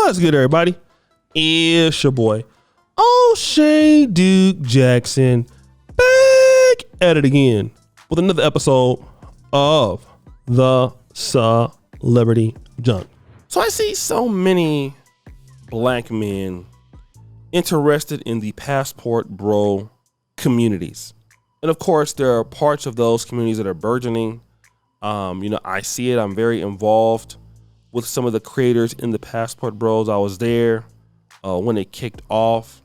What's good, everybody? It's your boy, O'Shea Duke Jackson, back at it again with another episode of the Celebrity Junk. So I see so many black men interested in the passport bro communities. And of course, there are parts of those communities that are burgeoning. I see it. I'm very involved with some of the creators in the passport bros. I was there when it kicked off.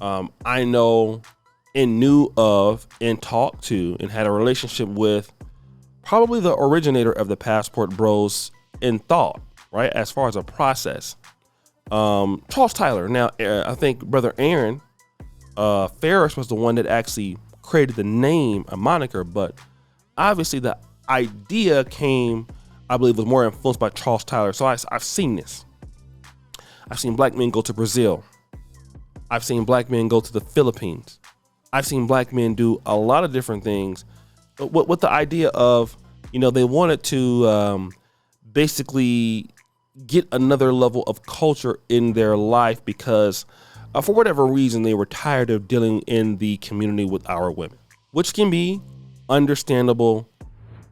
I know and knew of and talked to and had a relationship with probably the originator of the passport bros in thought, right? As far as a process. Charles Tyler. Now, I think Brother Aaron Ferris was the one that actually created the name, a moniker, but obviously the idea came, I believe, was more influenced by Charles Tyler. So I've seen this. I've seen black men go to Brazil. I've seen black men go to the Philippines. I've seen black men do a lot of different things with the idea of, they wanted to basically get another level of culture in their life because for whatever reason, they were tired of dealing in the community with our women, which can be understandable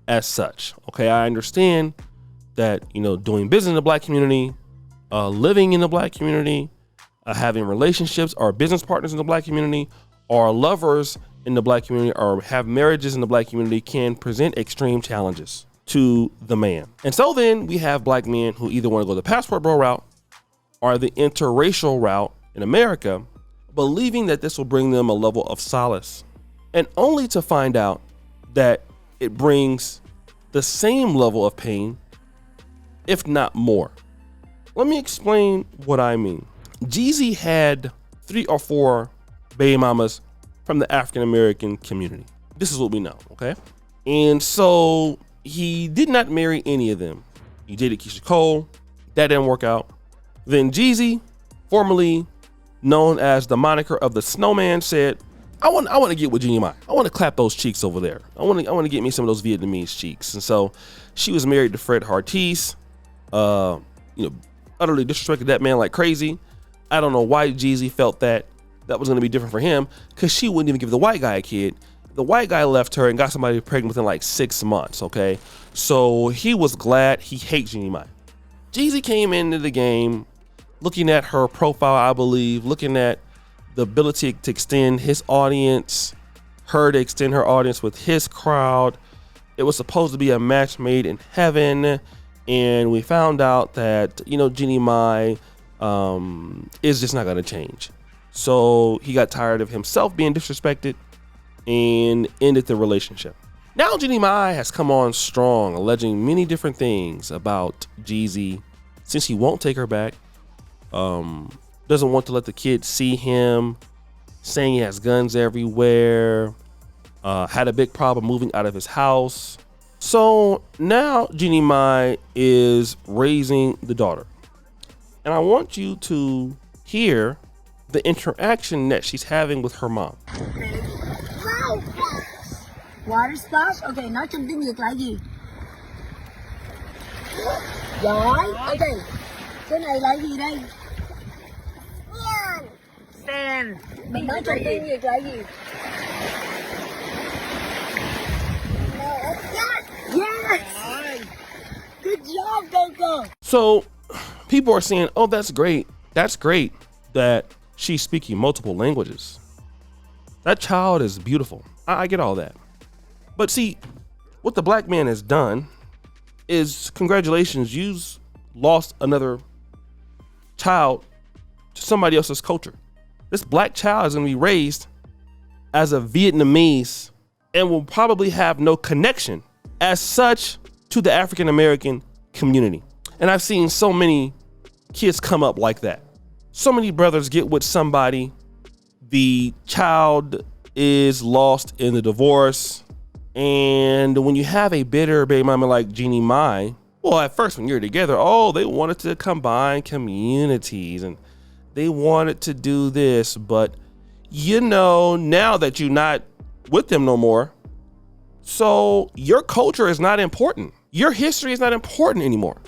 as such. Okay, I understand that, doing business in the black community, living in the black community, having relationships or business partners in the black community, or lovers in the black community, or have marriages in the black community can present extreme challenges to the man. And so then we have black men who either want to go the passport bro route or the interracial route in America, believing that this will bring them a level of solace, and only to find out that it brings the same level of pain, if not more. Let me explain what I mean. Jeezy had 3 or 4 baby mamas from the African American community. This is what we know, okay? And so he did not marry any of them. He dated Keisha Cole. That didn't work out. Then Jeezy, formerly known as the moniker of the Snowman, said, I want to get with Jeannie Mai. I want to clap those cheeks over there. I want to get me some of those Vietnamese cheeks. And so she was married to Fred Hartise. Utterly disrespected that man like crazy. I don't know why Jeezy felt that was going to be different for him, because she wouldn't even give the white guy a kid. The white guy left her and got somebody pregnant within like 6 months. Okay, so he was glad. He hates Jeannie Mai. Jeezy came into the game looking at her profile, I believe, looking at the ability to extend his audience, her to extend her audience with his crowd. It was supposed to be a match made in heaven. And we found out that, Jeannie Mai is just not going to change. So he got tired of himself being disrespected and ended the relationship. Now Jeannie Mai has come on strong, alleging many different things about Jeezy, since he won't take her back. Doesn't want to let the kids see him, saying he has guns everywhere, had a big problem moving out of his house. So now Jeannie Mai is raising the daughter. And I want you to hear the interaction that she's having with her mom. Water splash. Okay, nói trong tiếng Việt là gì? Giỏi. Okay. Cái này là gì đây? Stand. Mình nói trong tiếng Việt là gì? Yes. Good job, Coco. So people are saying, oh, that's great. That's great that she's speaking multiple languages. That child is beautiful. I get all that. But see, what the black man has done is, congratulations, you've lost another child to somebody else's culture. This black child is going to be raised as a Vietnamese and will probably have no connection as such to the African American community. And I've seen so many kids come up like that. So many brothers get with somebody, the child is lost in the divorce. And when you have a bitter baby mama like Jeannie Mai, well, at first when you're together, they wanted to combine communities and they wanted to do this. But now that you're not with them no more, so your culture is not important. Your history is not important anymore.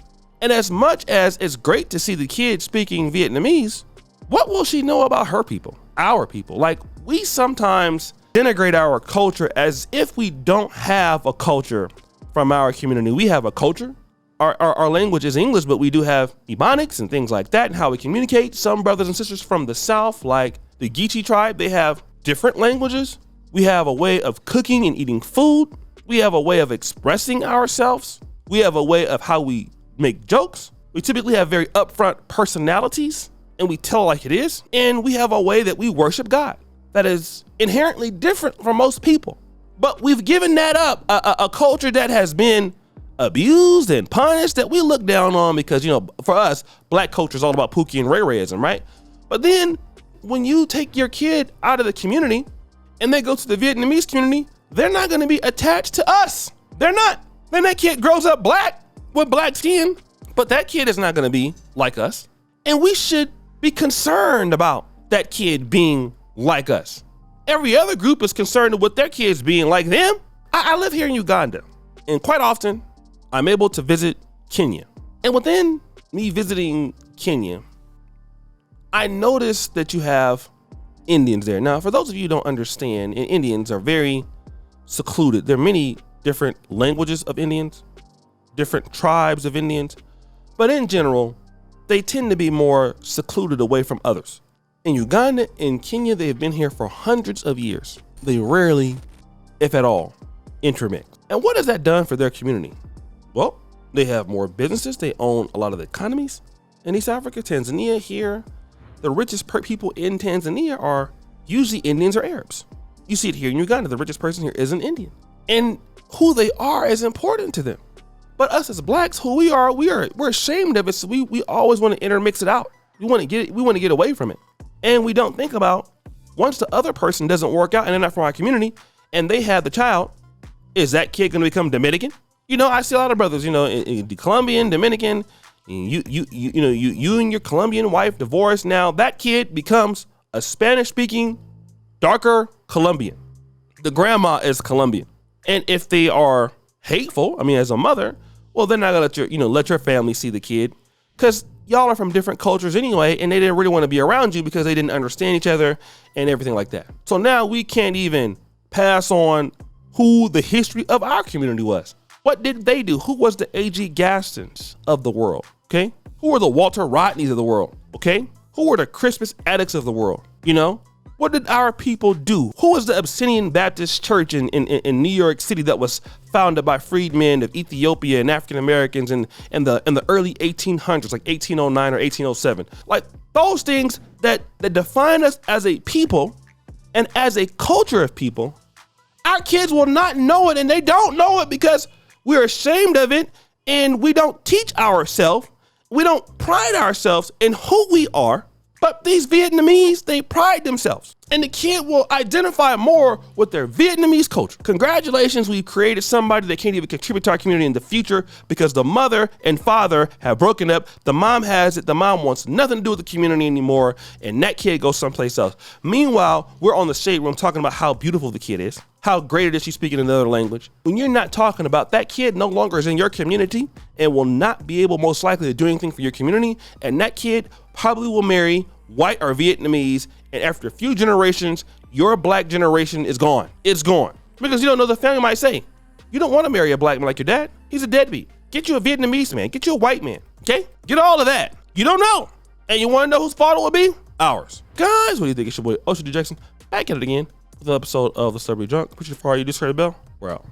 And as much as it's great to see the kid speaking Vietnamese, what will she know about her people, our people? Like, we sometimes denigrate our culture as if we don't have a culture from our community. We have a culture. Our language is English, but we do have Ebonics and things like that and how we communicate. Some brothers and sisters from the South, like the Geechee tribe, they have different languages. We have a way of cooking and eating food. We have a way of expressing ourselves. We have a way of how we make jokes. We typically have very upfront personalities and we tell like it is. And we have a way that we worship God that is inherently different from most people. But we've given that up, a culture that has been abused and punished, that we look down on because, you know, for us, black culture is all about Pookie and Ray Rayism, right? But then when you take your kid out of the community and they go to the Vietnamese community, they're not going to be attached to us. They're not. Then that kid grows up black with black skin, but that kid is not going to be like us. And we should be concerned about that kid being like us. Every other group is concerned with their kids being like them. I live here in Uganda, and quite often I'm able to visit Kenya. And within me visiting Kenya, I noticed that you have Indians there. Now, for those of you who don't understand, Indians are very secluded. There are many different languages of Indians, different tribes of Indians, but in general, they tend to be more secluded away from others. In Uganda and Kenya, they have been here for hundreds of years. They rarely, if at all, intermix. And what has that done for their community? Well, they have more businesses. They own a lot of the economies in East Africa. Tanzania here, the richest people in Tanzania are usually Indians or Arabs. You see it here in Uganda. The richest person here is an Indian. And who they are is important to them. But us as blacks, who we are, we're ashamed of it. So we always want to intermix it out. We want to get away from it. And we don't think about once the other person doesn't work out and they're not from our community and they have the child, is that kid going to become Dominican? You know, I see a lot of brothers, you know, the Colombian, Dominican, you and your Colombian wife divorced. Now that kid becomes a Spanish speaking, darker Colombian. The grandma is Colombian. And if they are hateful, I mean, as a mother, well, they're not gonna let your family see the kid because y'all are from different cultures anyway, and they didn't really want to be around you because they didn't understand each other and everything like that. So now we can't even pass on who the history of our community was. What did they do? Who was the A.G. Gastons of the world? Okay. Who were the Walter Rodneys of the world? Okay. Who were the Crispus Attucks of the world? You know, what did our people do? Who was the Abyssinian Baptist Church in New York City that was founded by freedmen of Ethiopia and African Americans in the early 1800s, like 1809 or 1807? Like those things that define us as a people and as a culture of people, our kids will not know it, and they don't know it because we're ashamed of it, and we don't teach ourselves. We don't pride ourselves in who we are. But these Vietnamese, they pride themselves, and the kid will identify more with their Vietnamese culture. Congratulations, we've created somebody that can't even contribute to our community in the future because the mother and father have broken up. The mom has it. The mom wants nothing to do with the community anymore, and that kid goes someplace else. Meanwhile, we're on the shade room talking about how beautiful the kid is, how great it is she's speaking another language. When you're not talking about that kid no longer is in your community and will not be able most likely to do anything for your community, and that kid probably will marry white or Vietnamese, and after a few generations, your black generation is gone. It's gone. Because you don't know, the family might say, you don't want to marry a black man like your dad. He's a deadbeat. Get you a Vietnamese man. Get you a white man. Okay? Get all of that. You don't know. And you want to know whose fault it would be? Ours. Guys, what do you think? It's your boy, Ocean D. Jackson, back at it again with an episode of The Celebrity Drunk. Push it far, you just heard the bell. We're out.